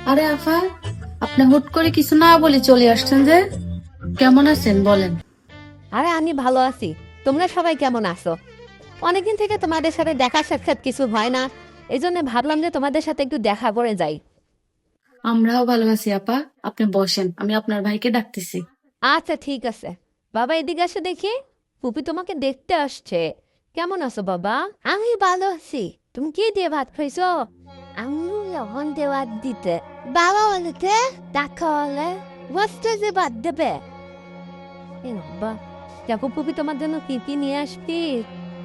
আরে আফা, আপনি হুট করে কিছু না বলে চলে আসছেন যে? কেমন আছেন বলেন? আরে আমি ভালো আছি। তোমরা সবাই কেমন আছো? অনেকদিন থেকে তোমাদের সাথে দেখা সাক্ষাৎ কিছু হয় না, এই জন্য ভাবলাম যে তোমাদের সাথে একটু দেখা করে যাই। আমরাও ভালো আছি আপা। আপনি বসেন, আমি আপনার ভাইকে ডাকতেছি। আচ্ছা ঠিক আছে। বাবা এদিকে আসে দেখি। পুপি তোমাকে দেখতে আসছে। কেমন আছো বাবা? আমি ভালো আছি। তুমি কি দিয়ে ভাত খাইছো? আমি লবণ দিয়ে ভাত দিতে। বাবা বলতে দেখা হলে বসতে যে ভাত দেবে। এই বাবা, দেখো পুপি তোমার জন্য কি কি নিয়ে আসছি।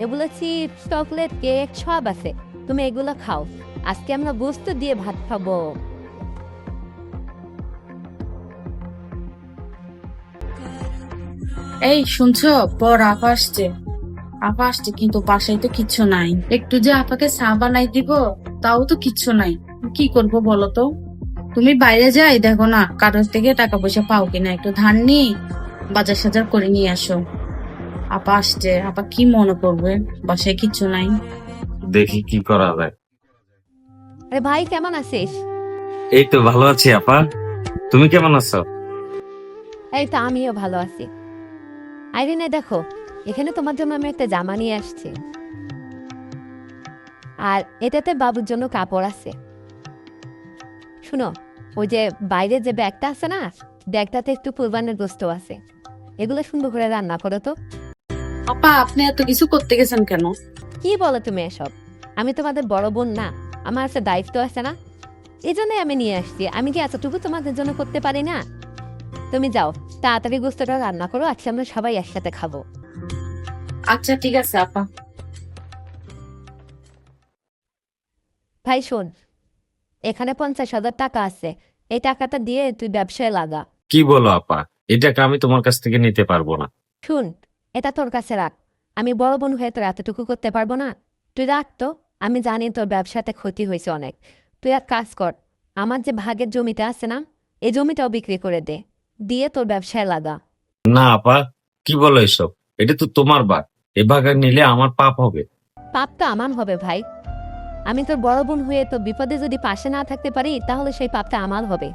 এগুলো চিপস, চকলেট, কেক সব আছে। তুমি এগুলো খাও। আজকে আমরা গোস্ত দিয়ে ভাত খাবো। এই শুনছো, পর আপা আসছে। আপা আসছে কিন্তু বাসায় তো কিচ্ছু নাই। একটু যে আপাকে চা বানাই দিব, তাও তো কিচ্ছু নাই। কি করবো বলো তো? তুমি বাইরে যাই দেখো না, কারোর থেকে টাকা পয়সা পাও কিনা, একটু ধার নি, বাজার সাজার করে নিয়ে আসো। আপা আসছে, আপা কি মনে করবে? বাসায় কিচ্ছু নাই। দেখি কি করা যায়। আরে ভাই কেমন আছিস? এই তো ভালো আছি আপা, তুমি কেমন আছো? এই তো আমিও ভালো আছি। আইরিনে দেখো, এখানে তোমার জন্য আমি একটা জামা নিয়ে আসছি। আর এটাতে বাবুর জন্য কাপড় আছে। শুনো, ওই যে বাইরে যে ব্যাগটা আছে না, ব্যাগটাতে একটু কুরবানের গোস্ত আছে। এগুলো সুন্দর করে রান্না করো তো। আপা আপনি এত কিছু করতে গেছেন কেন? কি বলো তুমি এসব? আমি তোমাদের বড় বোন না? আমার একটা দায়িত্ব আছে না? এই জন্যই আমি নিয়ে আসছি। আমি কি এতটুকু তোমাদের জন্য করতে পারি না? তুমি যাও, তাড়াতাড়ি গোস্তটা রান্না করো, আজকে আমরা সবাই একসাথে খাবো। আচ্ছা ঠিক আছে আপা। ভাই শোন, এখানে 50,000 টাকা আছে। এই টাকাটা দিয়ে তুই ব্যবসায় লাগা। কি বলো আপা, এটাকে আমি তোমার কাছ থেকে নিতে পারবো না। শুন, এটা তোর কাছে রাখ। আমি বড় বোন হয়ে তোর এতটুকু করতে পারবো না? তুই রাখ তো। আমি জানি তোর ব্যবসাতে ক্ষতি হয়েছে অনেক। তুই এক কাজ কর, আমার যে ভাগের জমিটা আছে না, এই জমিটাও বিক্রি করে দে, দিয়ে তোর ব্যবসায় লাগা। না আপা, কি বলো এসব? এটা তো তোমার বাঘ, এ বাঘ আর নিলে আমার পাপ হবে। পাপ তো আমার হবে ভাই। আমি তোর বড় বোন হয়ে তোর বিপদে যদি পাশে না থাকতে পারি, তাহলে সেই পাপটা আমার হবে।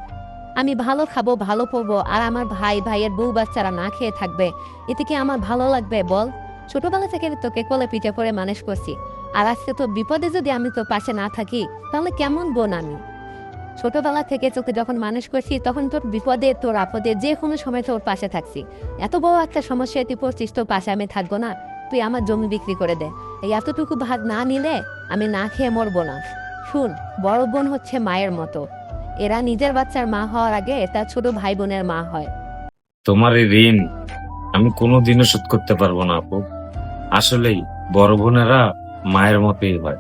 আমি ভালো খাবো, ভালো পড়বো, আর আমার ভাই ভাইয়ের বউ বাচ্চারা না খেয়ে থাকবে। এতে কি আমার ভালো লাগবে বল? ছোটবেলা থেকে তোকে কোলে পিঠে করে মানুষ করছি, আর আজকে তোর বিপদে যদি আমি তোর পাশে না থাকি, তাহলে কেমন বোন আমি? ছোটবেলা থেকে তোকে যখন মানুষ করছি, তখন তোর বিপদে তোর আপদে যে কোনো সময় তোর পাশে থাকছি। এত বড় একটা সমস্যায় তুই পড়ছিস, তোর পাশে আমি থাকবো না? তুই আমার জমি বিক্রি করে দে। এই এতটুকু ভাগ না নিলে আমি না খেয়ে মরবো না। শুন, বড় বোন হচ্ছে মায়ের মতো। এরা নিজের বাচ্চার মা হওয়ার আগে তার ছোট ভাই বোনের মা হয়। তোমার এই ঋণ আমি কোনোদিনও শোধ করতে পারবো না আপু। আসলেই বড় বোনেরা মায়ের মতোই হয়।